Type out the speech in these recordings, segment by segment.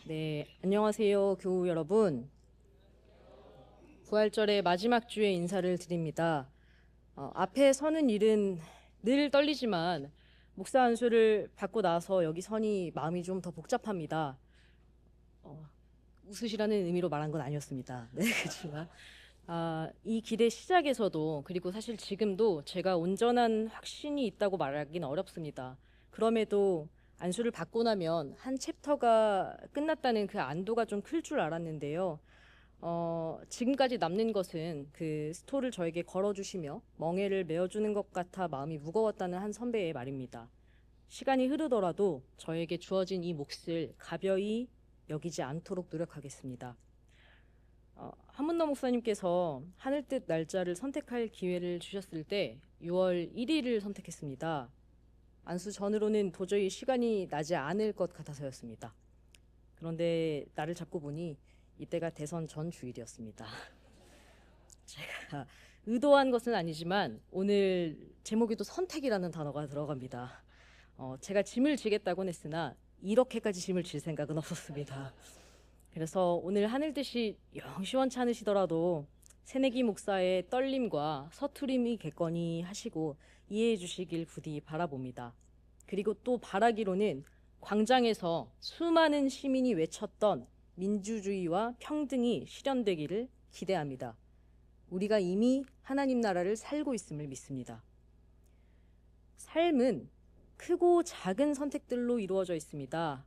네, 안녕하세요, 교우 여러분. 부활절의 마지막 주에 인사를 드립니다. 앞에 서는 일은 늘 떨리지만 목사 안수를 받고 나서 여기 서니 마음이 좀 더 복잡합니다. 웃으시라는 의미로 말한 건 아니었습니다. 네, 그렇지만 이 길의 시작에서도 그리고 사실 지금도 제가 온전한 확신이 있다고 말하기는 어렵습니다. 그럼에도 안수를 받고 나면 한 챕터가 끝났다는 그 안도가 좀 클 줄 알았는데요. 지금까지 남는 것은 그 스토를 저에게 걸어주시며 멍에를 메어주는 것 같아 마음이 무거웠다는 한 선배의 말입니다. 시간이 흐르더라도 저에게 주어진 이 몫을 가벼이 여기지 않도록 노력하겠습니다. 한문너 목사님께서 하늘 뜻 날짜를 선택할 기회를 주셨을 때 6월 1일을 선택했습니다. 안수 전으로는 도저히 시간이 나지 않을 것 같아서였습니다. 그런데 나를 잡고 보니 이때가 대선 전 주일이었습니다. 제가 의도한 것은 아니지만 오늘 제목에도 선택이라는 단어가 들어갑니다. 제가 짐을 지겠다곤 했으나 이렇게까지 짐을 질 생각은 없었습니다. 그래서 오늘 하늘 뜻이 영 시원찮으시더라도 새내기 목사의 떨림과 서투림이 겠거니 하시고 이해해 주시길 부디 바라봅니다. 그리고 또 바라기로는 광장에서 수많은 시민이 외쳤던 민주주의와 평등이 실현되기를 기대합니다. 우리가 이미 하나님 나라를 살고 있음을 믿습니다. 삶은 크고 작은 선택들로 이루어져 있습니다.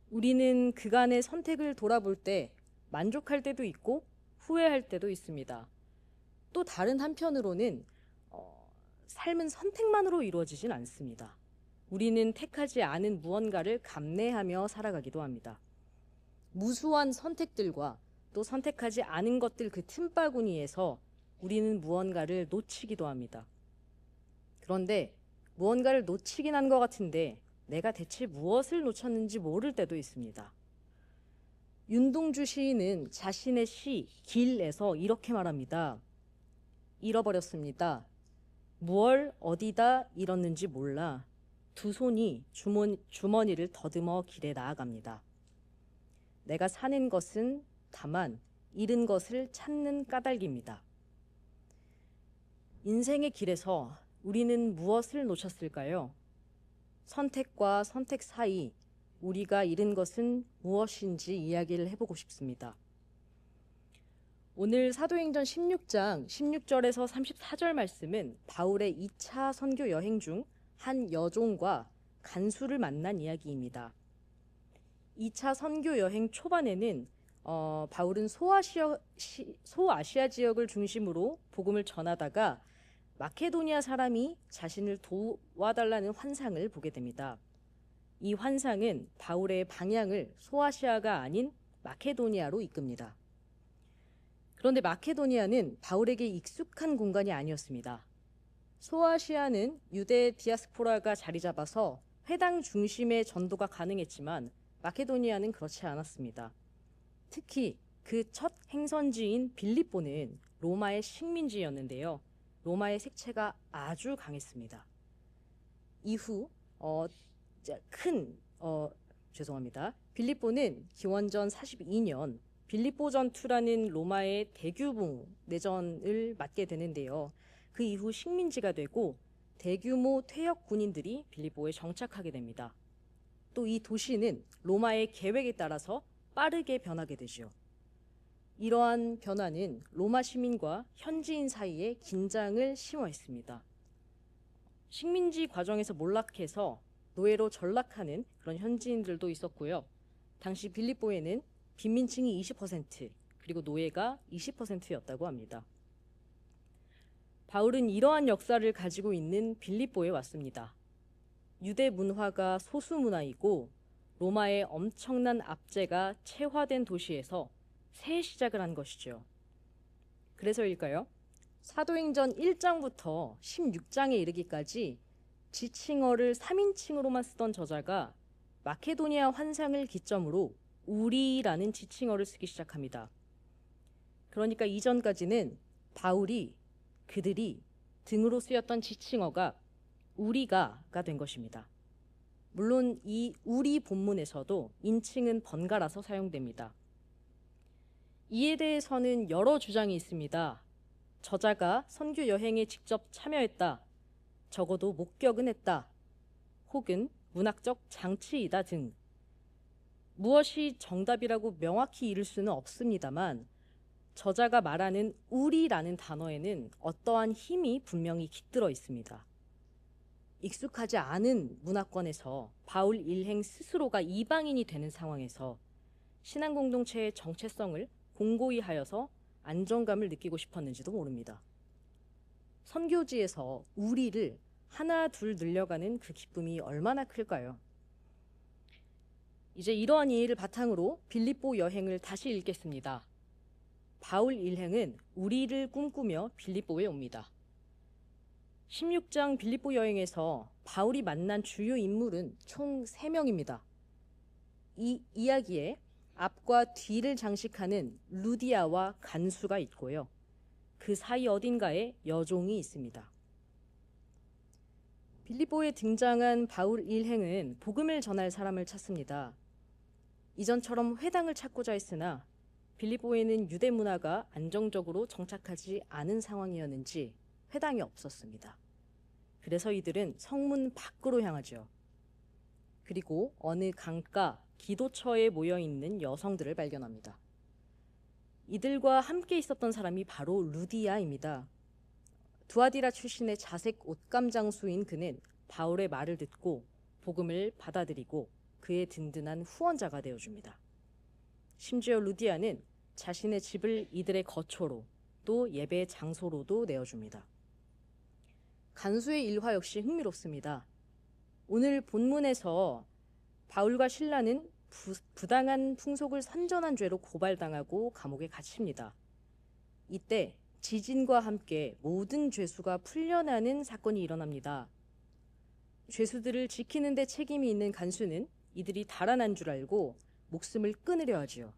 우리는 그간의 선택을 돌아볼 때 만족할 때도 있고 후회할 때도 있습니다. 또 다른 한편으로는 삶은 선택만으로 이루어지진 않습니다. 우리는 택하지 않은 무언가를 감내하며 살아가기도 합니다. 무수한 선택들과 또 선택하지 않은 것들 그 틈바구니에서 우리는 무언가를 놓치기도 합니다. 그런데 무언가를 놓치긴 한 것 같은데 내가 대체 무엇을 놓쳤는지 모를 때도 있습니다. 윤동주 시인은 자신의 시 길에서 이렇게 말합니다. 잃어버렸습니다. 무얼 어디다 잃었는지 몰라 두 손이 주머니를 더듬어 길에 나아갑니다. 내가 사는 것은 다만 잃은 것을 찾는 까닭입니다. 인생의 길에서 우리는 무엇을 놓쳤을까요? 선택과 선택 사이 우리가 잃은 것은 무엇인지 이야기를 해보고 싶습니다. 오늘 사도행전 16장 16절에서 34절 말씀은 바울의 2차 선교 여행 중 한 여종과 간수를 만난 이야기입니다. 2차 선교 여행 초반에는 바울은 소아시아 지역을 중심으로 복음을 전하다가 마케도니아 사람이 자신을 도와달라는 환상을 보게 됩니다. 이 환상은 바울의 방향을 소아시아가 아닌 마케도니아로 이끕니다. 그런데 마케도니아는 바울에게 익숙한 공간이 아니었습니다. 소아시아는 유대 디아스포라가 자리 잡아서 회당 중심의 전도가 가능했지만 마케도니아는 그렇지 않았습니다. 특히 그 첫 행선지인 빌립보는 로마의 식민지였는데요. 로마의 색채가 아주 강했습니다. 이후 빌립보는 기원전 42년 빌립보 전투라는 로마의 대규모 내전을 맡게 되는데요. 그 이후 식민지가 되고 대규모 퇴역 군인들이 빌립보에 정착하게 됩니다. 또 이 도시는 로마의 계획에 따라서 빠르게 변하게 되죠. 이러한 변화는 로마 시민과 현지인 사이에 긴장을 심어했습니다. 식민지 과정에서 몰락해서 노예로 전락하는 그런 현지인들도 있었고요. 당시 빌립보에는 빈민층이 20% 그리고 노예가 20%였다고 합니다. 바울은 이러한 역사를 가지고 있는 빌립보에 왔습니다. 유대 문화가 소수 문화이고 로마의 엄청난 압제가 체화된 도시에서 새 시작을 한 것이죠. 그래서일까요? 사도행전 1장부터 16장에 이르기까지 지칭어를 3인칭으로만 쓰던 저자가 마케도니아 환상을 기점으로 우리라는 지칭어를 쓰기 시작합니다. 그러니까 이전까지는 바울이 그들이 등으로 쓰였던 지칭어가 우리가가 된 것입니다. 물론 이 우리 본문에서도 인칭은 번갈아서 사용됩니다. 이에 대해서는 여러 주장이 있습니다. 저자가 선교 여행에 직접 참여했다, 적어도 목격은 했다, 혹은 문학적 장치이다 등 무엇이 정답이라고 명확히 이를 수는 없습니다만 저자가 말하는 우리라는 단어에는 어떠한 힘이 분명히 깃들어 있습니다. 익숙하지 않은 문화권에서 바울 일행 스스로가 이방인이 되는 상황에서 신앙 공동체의 정체성을 공고히 하여서 안정감을 느끼고 싶었는지도 모릅니다. 선교지에서 우리를 하나 둘 늘려가는 그 기쁨이 얼마나 클까요? 이제 이러한 이해를 바탕으로 빌립보 여행을 다시 읽겠습니다. 바울 일행은 우리를 꿈꾸며 빌립보에 옵니다. 16장 빌립보 여행에서 바울이 만난 주요 인물은 총 3명입니다. 이 이야기에 앞과 뒤를 장식하는 루디아와 간수가 있고요. 그 사이 어딘가에 여종이 있습니다. 빌립보에 등장한 바울 일행은 복음을 전할 사람을 찾습니다. 이전처럼 회당을 찾고자 했으나 빌립보에는 유대 문화가 안정적으로 정착하지 않은 상황이었는지 회당이 없었습니다. 그래서 이들은 성문 밖으로 향하죠. 그리고 어느 강가 기도처에 모여있는 여성들을 발견합니다. 이들과 함께 있었던 사람이 바로 루디아입니다. 두아디라 출신의 자색 옷감 장수인 그는 바울의 말을 듣고 복음을 받아들이고 그의 든든한 후원자가 되어줍니다. 심지어 루디아는 자신의 집을 이들의 거처로 또 예배 장소로도 내어줍니다. 간수의 일화 역시 흥미롭습니다. 오늘 본문에서 바울과 실라는 부당한 풍속을 선전한 죄로 고발당하고 감옥에 갇힙니다. 이때 지진과 함께 모든 죄수가 풀려나는 사건이 일어납니다. 죄수들을 지키는 데 책임이 있는 간수는 이들이 달아난 줄 알고 목숨을 끊으려 하지요.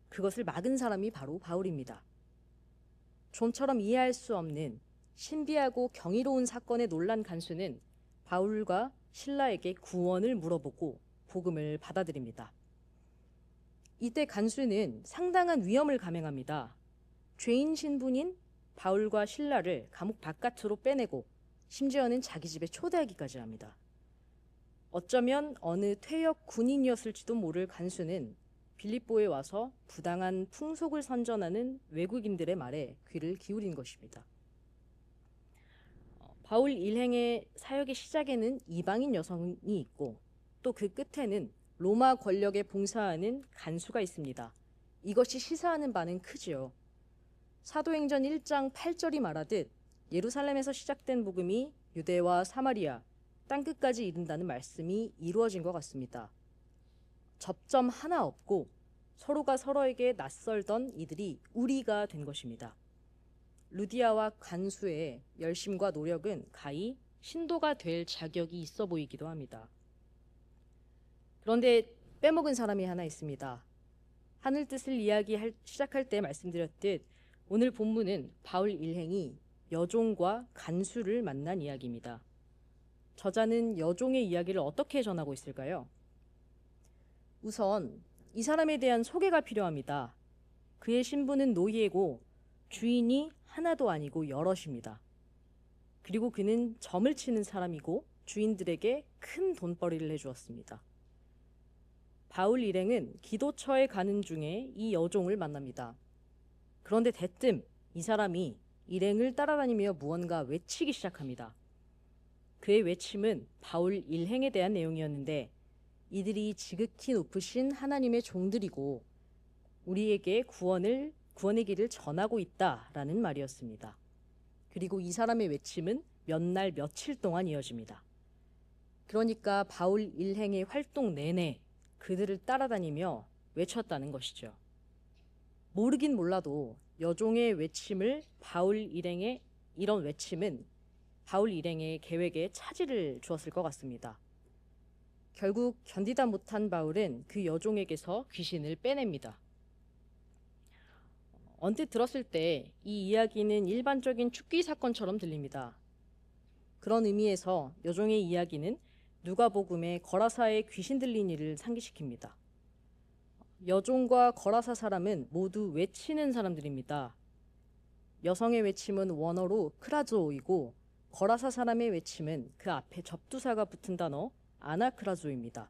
그것을 막은 사람이 바로 바울입니다. 좀처럼 이해할 수 없는 신비하고 경이로운 사건에 놀란 간수는 바울과 실라에게 구원을 물어보고 복음을 받아들입니다. 이때 간수는 상당한 위험을 감행합니다. 죄인 신분인 바울과 실라를 감옥 바깥으로 빼내고 심지어는 자기 집에 초대하기까지 합니다. 어쩌면 어느 퇴역 군인이었을지도 모를 간수는 빌립보에 와서 부당한 풍속을 선전하는 외국인들의 말에 귀를 기울인 것입니다. 바울 일행의 사역의 시작에는 이방인 여성이 있고 또 그 끝에는 로마 권력에 봉사하는 간수가 있습니다. 이것이 시사하는 바는 크지요. 사도행전 1장 8절이 말하듯 예루살렘에서 시작된 복음이 유대와 사마리아, 땅끝까지 이른다는 말씀이 이루어진 것 같습니다. 접점 하나 없고 서로가 서로에게 낯설던 이들이 우리가 된 것입니다. 루디아와 간수의 열심과 노력은 가히 신도가 될 자격이 있어 보이기도 합니다. 그런데 빼먹은 사람이 하나 있습니다. 하늘 뜻을 시작할 때 말씀드렸듯 오늘 본문은 바울 일행이 여종과 간수를 만난 이야기입니다. 저자는 여종의 이야기를 어떻게 전하고 있을까요? 우선 이 사람에 대한 소개가 필요합니다. 그의 신분은 노예고 주인이 하나도 아니고 여럿입니다. 그리고 그는 점을 치는 사람이고 주인들에게 큰 돈벌이를 해주었습니다. 바울 일행은 기도처에 가는 중에 이 여종을 만납니다. 그런데 대뜸 이 사람이 일행을 따라다니며 무언가 외치기 시작합니다. 그의 외침은 바울 일행에 대한 내용이었는데 이들이 지극히 높으신 하나님의 종들이고 우리에게 구원의 길을 전하고 있다라는 말이었습니다. 그리고 이 사람의 외침은 몇 날 며칠 동안 이어집니다. 그러니까 바울 일행의 활동 내내 그들을 따라다니며 외쳤다는 것이죠. 모르긴 몰라도 여종의 외침을 이런 외침은 바울 일행의 계획에 차질을 주었을 것 같습니다. 결국 견디다 못한 바울은 그 여종에게서 귀신을 빼냅니다. 언뜻 들었을 때 이 이야기는 일반적인 축기 사건처럼 들립니다. 그런 의미에서 여종의 이야기는 누가복음의 거라사의 귀신 들린 이를 상기시킵니다. 여종과 거라사 사람은 모두 외치는 사람들입니다. 여성의 외침은 원어로 크라조이고 거라사 사람의 외침은 그 앞에 접두사가 붙은 단어 아나크라조입니다.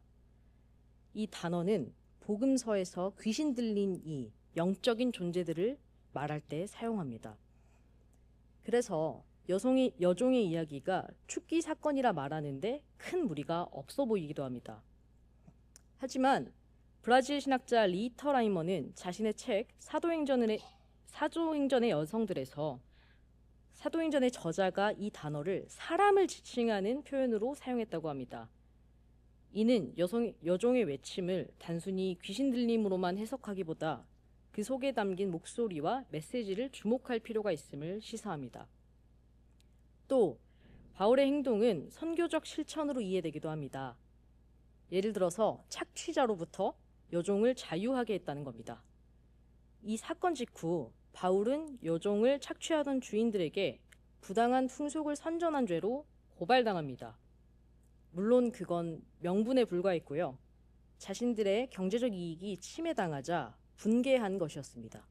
이 단어는 복음서에서 귀신 들린 이 영적인 존재들을 말할 때 사용합니다. 그래서 여종의 이야기가 축기 사건이라 말하는데 큰 무리가 없어 보이기도 합니다. 하지만 브라질 신학자 리터 라이머는 자신의 책 사도행전의 여성들에서 사도행전의 저자가 이 단어를 사람을 지칭하는 표현으로 사용했다고 합니다. 이는 여종의 외침을 단순히 귀신 들림으로만 해석하기보다 그 속에 담긴 목소리와 메시지를 주목할 필요가 있음을 시사합니다. 또 바울의 행동은 선교적 실천으로 이해되기도 합니다. 예를 들어서 착취자로부터 여종을 자유하게 했다는 겁니다. 이 사건 직후 바울은 여종을 착취하던 주인들에게 부당한 풍속을 선전한 죄로 고발당합니다. 물론 그건 명분에 불과했고요. 자신들의 경제적 이익이 침해당하자 분개한 것이었습니다.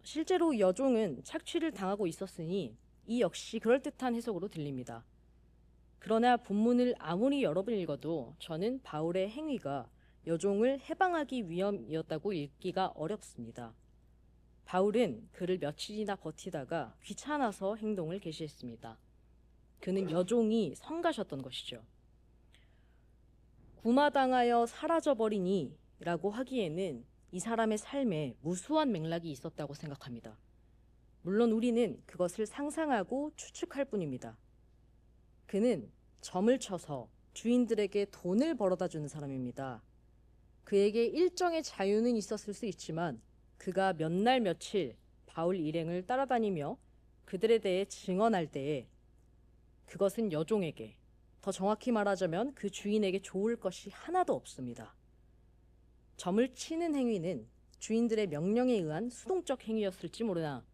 실제로 여종은 착취를 당하고 있었으니 이 역시 그럴듯한 해석으로 들립니다. 그러나 본문을 아무리 여러 번 읽어도 저는 바울의 행위가 여종을 해방하기 위함이었다고 읽기가 어렵습니다. 바울은 그를 며칠이나 버티다가 귀찮아서 행동을 개시했습니다. 그는 여종이 성가셨던 것이죠. 구마당하여 사라져버리니 라고 하기에는 이 사람의 삶에 무수한 맥락이 있었다고 생각합니다. 물론 우리는 그것을 상상하고 추측할 뿐입니다. 그는 점을 쳐서 주인들에게 돈을 벌어다 주는 사람입니다. 그에게 일정의 자유는 있었을 수 있지만 그가 몇 날 며칠 바울 일행을 따라다니며 그들에 대해 증언할 때에 그것은 여종에게, 더 정확히 말하자면 그 주인에게 좋을 것이 하나도 없습니다. 점을 치는 행위는 주인들의 명령에 의한 수동적 행위였을지 모르나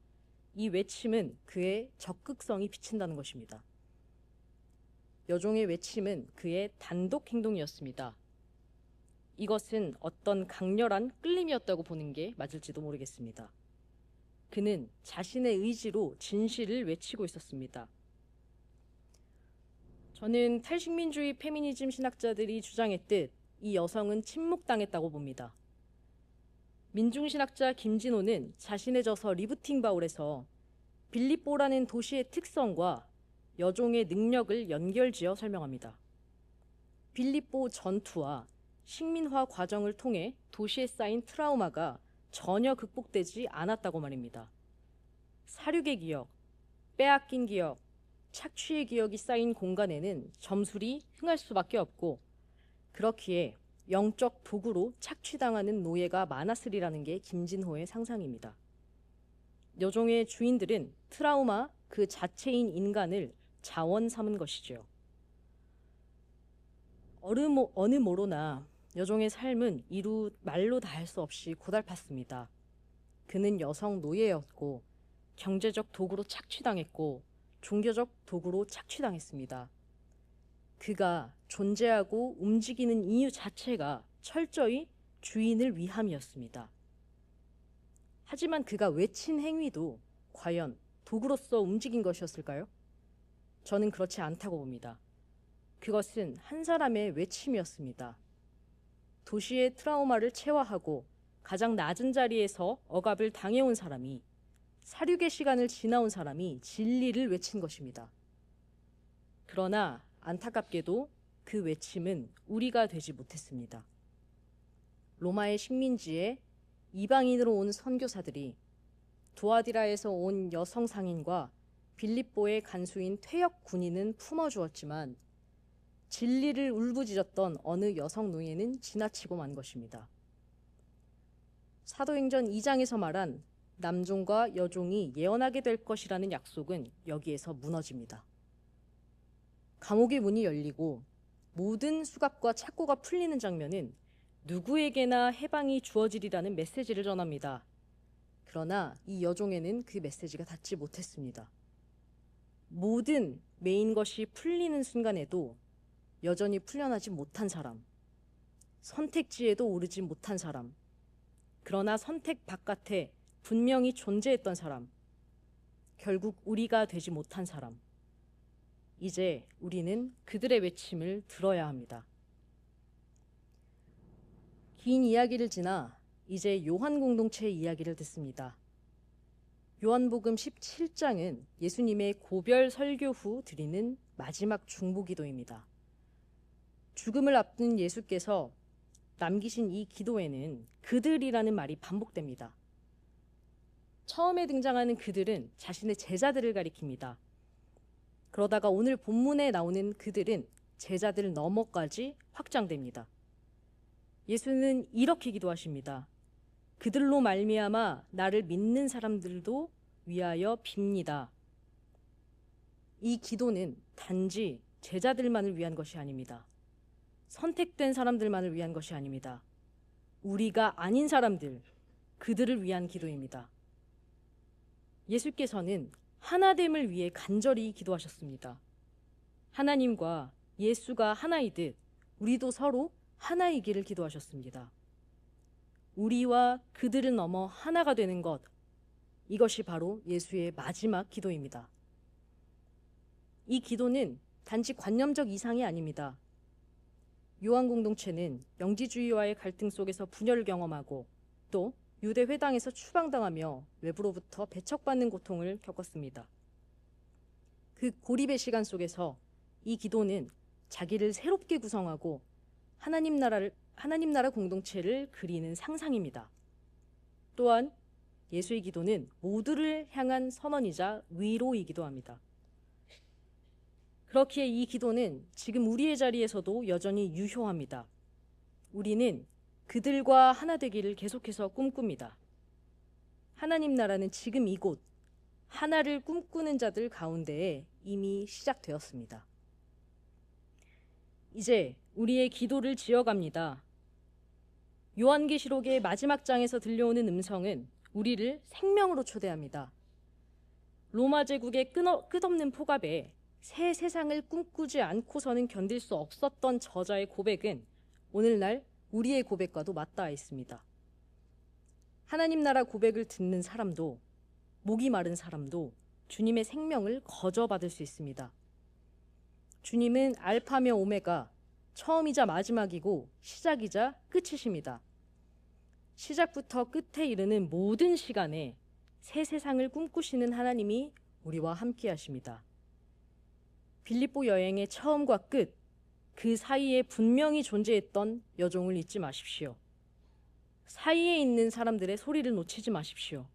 이 외침은 그의 적극성이 비친다는 것입니다. 여종의 외침은 그의 단독 행동이었습니다. 이것은 어떤 강렬한 끌림이었다고 보는 게 맞을지도 모르겠습니다. 그는 자신의 의지로 진실을 외치고 있었습니다. 저는 탈식민주의 페미니즘 신학자들이 주장했듯 이 여성은 침묵당했다고 봅니다. 민중신학자 김진호는 자신의 저서 리부팅 바울에서 빌립보라는 도시의 특성과 여종의 능력을 연결지어 설명합니다. 빌립보 전투와 식민화 과정을 통해 도시에 쌓인 트라우마가 전혀 극복되지 않았다고 말입니다. 사륙의 기억, 빼앗긴 기억, 착취의 기억이 쌓인 공간에는 점술이 흥할 수밖에 없고 그렇기에 영적 도구로 착취당하는 노예가 많았으리라는 게 김진호의 상상입니다. 여종의 주인들은 트라우마 그 자체인 인간을 자원 삼은 것이지요. 어느 모로나 여종의 삶은 이루 말로 다 할 수 없이 고달팠습니다. 그는 여성 노예였고 경제적 도구로 착취당했고 종교적 도구로 착취당했습니다. 그가 존재하고 움직이는 이유 자체가 철저히 주인을 위함이었습니다. 하지만 그가 외친 행위도 과연 도구로서 움직인 것이었을까요? 저는 그렇지 않다고 봅니다. 그것은 한 사람의 외침이었습니다. 도시의 트라우마를 체화하고 가장 낮은 자리에서 억압을 당해온 사람이, 사륙의 시간을 지나온 사람이 진리를 외친 것입니다. 그러나 안타깝게도 그 외침은 우리가 되지 못했습니다. 로마의 식민지에 이방인으로 온 선교사들이 도아디라에서 온 여성 상인과 빌립보의 간수인 퇴역 군인은 품어주었지만 진리를 울부짖었던 어느 여성 노예는 지나치고 만 것입니다. 사도행전 2장에서 말한 남종과 여종이 예언하게 될 것이라는 약속은 여기에서 무너집니다. 감옥의 문이 열리고 모든 수갑과 착고가 풀리는 장면은 누구에게나 해방이 주어지리라는 메시지를 전합니다. 그러나 이 여종에는 그 메시지가 닿지 못했습니다. 모든 메인 것이 풀리는 순간에도 여전히 풀려나지 못한 사람, 선택지에도 오르지 못한 사람, 그러나 선택 바깥에 분명히 존재했던 사람, 결국 우리가 되지 못한 사람. 이제 우리는 그들의 외침을 들어야 합니다. 긴 이야기를 지나 이제 요한 공동체의 이야기를 듣습니다. 요한복음 17장은 예수님의 고별 설교 후 드리는 마지막 중보기도입니다. 죽음을 앞둔 예수께서 남기신 이 기도에는 그들이라는 말이 반복됩니다. 처음에 등장하는 그들은 자신의 제자들을 가리킵니다. 그러다가 오늘 본문에 나오는 그들은 제자들 너머까지 확장됩니다. 예수는 이렇게 기도하십니다. 그들로 말미암아 나를 믿는 사람들도 위하여 빕니다. 이 기도는 단지 제자들만을 위한 것이 아닙니다. 선택된 사람들만을 위한 것이 아닙니다. 우리가 아닌 사람들, 그들을 위한 기도입니다. 예수께서는 하나됨을 위해 간절히 기도하셨습니다. 하나님과 예수가 하나이듯 우리도 서로 하나이기를 기도하셨습니다. 우리와 그들을 넘어 하나가 되는 것, 이것이 바로 예수의 마지막 기도입니다. 이 기도는 단지 관념적 이상이 아닙니다. 요한 공동체는 영지주의와의 갈등 속에서 분열을 경험하고 또 유대 회당에서 추방당하며 외부로부터 배척받는 고통을 겪었습니다. 그 고립의 시간 속에서 이 기도는 자기를 새롭게 구성하고 하나님 나라 공동체를 그리는 상상입니다. 또한 예수의 기도는 모두를 향한 선언이자 위로이기도 합니다. 그렇기에 이 기도는 지금 우리의 자리에서도 여전히 유효합니다. 우리는 그들과 하나 되기를 계속해서 꿈꿉니다. 하나님 나라는 지금 이곳 하나를 꿈꾸는 자들 가운데에 이미 시작되었습니다. 이제 우리의 기도를 지어갑니다. 요한계시록의 마지막 장에서 들려오는 음성은 우리를 생명으로 초대합니다. 로마 제국의 끝없는 폭압에 새 세상을 꿈꾸지 않고서는 견딜 수 없었던 저자의 고백은 오늘날 우리의 고백과도 맞닿아 있습니다. 하나님 나라 고백을 듣는 사람도 목이 마른 사람도 주님의 생명을 거저받을 수 있습니다. 주님은 알파며 오메가, 처음이자 마지막이고 시작이자 끝이십니다. 시작부터 끝에 이르는 모든 시간에 새 세상을 꿈꾸시는 하나님이 우리와 함께 하십니다. 빌립보 여행의 처음과 끝, 그 사이에 분명히 존재했던 여종을 잊지 마십시오. 사이에 있는 사람들의 소리를 놓치지 마십시오.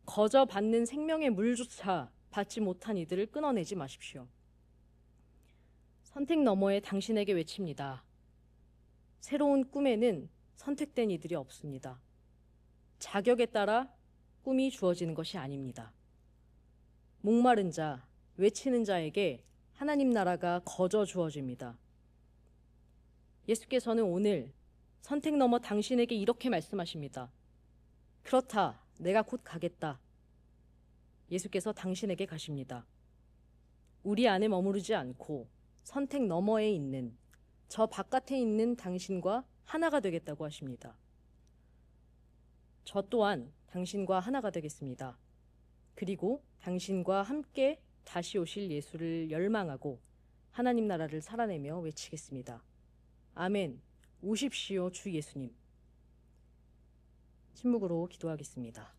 거저 받는 생명의 물조차 받지 못한 이들을 끊어내지 마십시오. 선택 너머에 당신에게 외칩니다. 새로운 꿈에는 선택된 이들이 없습니다. 자격에 따라 꿈이 주어지는 것이 아닙니다. 목마른 자, 외치는 자에게 하나님 나라가 거저 주어집니다. 예수께서는 오늘 선택 너머 당신에게 이렇게 말씀하십니다. 그렇다, 내가 곧 가겠다. 예수께서 당신에게 가십니다. 우리 안에 머무르지 않고 선택 너머에 있는, 저 바깥에 있는 당신과 하나가 되겠다고 하십니다. 저 또한 당신과 하나가 되겠습니다. 그리고 당신과 함께 다시 오실 예수를 열망하고 하나님 나라를 살아내며 외치겠습니다. 아멘. 오십시오, 주 예수님. 침묵으로 기도하겠습니다.